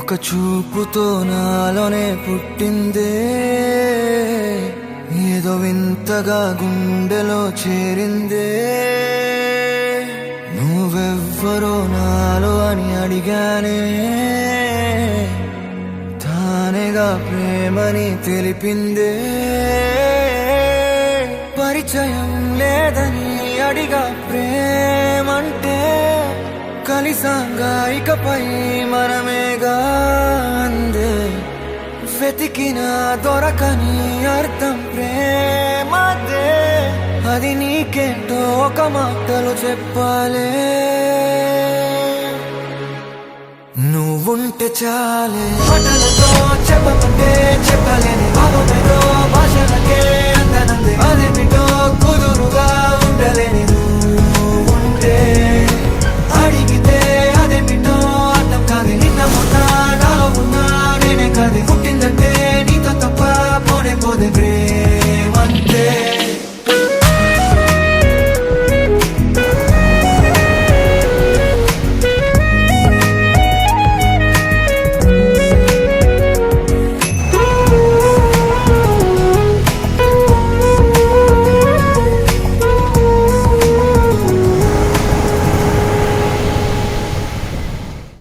ఒక చూపుతో నాలోనే పుట్టిందే, ఏదో వింతగా గుండెలో చేరిందే. నువ్వెవ్వరో నాలో అని అడిగానే, తానేగా ప్రేమని తెలిపిందే. పరిచయం లేదని అడిగా ప్రేమంటే, కలిసాంగా ఇకపై మనమేగా అందే. వెతికిన దొరకని అర్థం ప్రేమదే, అది నీకేంటో ఒక మాటలో చెప్పాలే. నువ్వుంటే చాలే, మాటలతో చెప్పమంటే చెప్పలేని భావమేదో